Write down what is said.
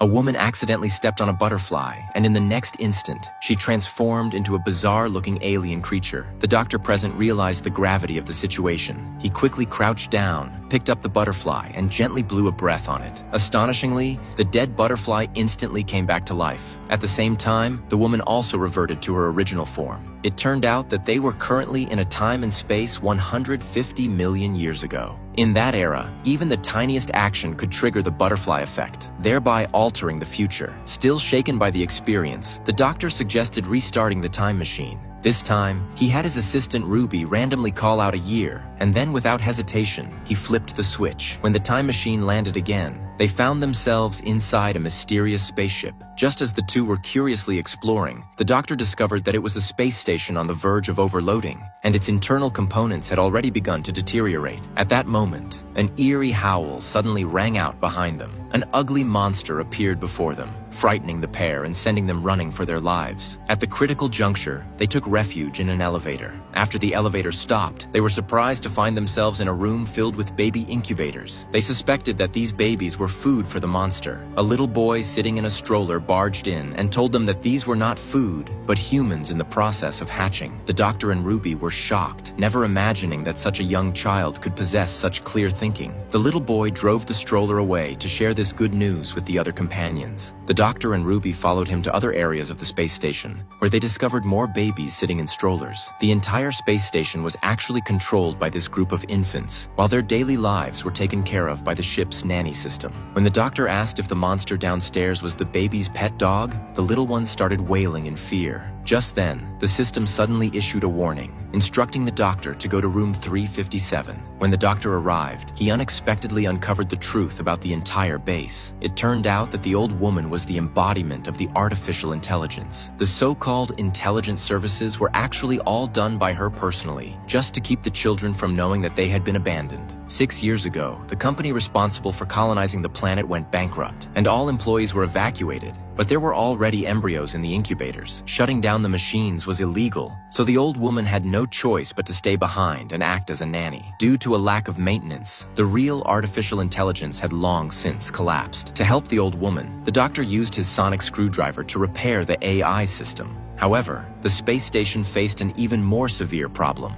A woman accidentally stepped on a butterfly, and in the next instant, she transformed into a bizarre-looking alien creature. The doctor present realized the gravity of the situation. He quickly crouched down, picked up the butterfly, and gently blew a breath on it. Astonishingly, the dead butterfly instantly came back to life. At the same time, the woman also reverted to her original form. It turned out that they were currently in a time and space 150 million years ago. In that era, even the tiniest action could trigger the butterfly effect, thereby altering the future. Still shaken by the experience, the doctor suggested restarting the time machine. This time, he had his assistant Ruby randomly call out a year, and then without hesitation, he flipped the switch. When the time machine landed again, they found themselves inside a mysterious spaceship. Just as the two were curiously exploring, the doctor discovered that it was a space station on the verge of overloading, and its internal components had already begun to deteriorate. At that moment, an eerie howl suddenly rang out behind them. An ugly monster appeared before them, frightening the pair and sending them running for their lives. At the critical juncture, they took refuge in an elevator. After the elevator stopped, they were surprised to find themselves in a room filled with baby incubators. They suspected that these babies were food for the monster. A little boy sitting in a stroller barged in and told them that these were not food, but humans in the process of hatching. The doctor and Ruby were shocked, never imagining that such a young child could possess such clear thinking. The little boy drove the stroller away to share this good news with the other companions. The doctor and Ruby followed him to other areas of the space station, where they discovered more babies sitting in strollers. The entire space station was actually controlled by this group of infants, while their daily lives were taken care of by the ship's nanny system. When the doctor asked if the monster downstairs was the baby's pet dog, the little one started wailing in fear. Just then, the system suddenly issued a warning, instructing the doctor to go to room 357. When the doctor arrived, he unexpectedly uncovered the truth about the entire base. It turned out that the old woman was the embodiment of the artificial intelligence. The so-called intelligence services were actually all done by her personally, just to keep the children from knowing that they had been abandoned. 6 years ago, the company responsible for colonizing the planet went bankrupt, and all employees were evacuated. But there were already embryos in the incubators. Shutting down the machines was illegal, so the old woman had no choice but to stay behind and act as a nanny. Due to a lack of maintenance, the real artificial intelligence had long since collapsed. To help the old woman, the doctor used his sonic screwdriver to repair the AI system. However, the space station faced an even more severe problem.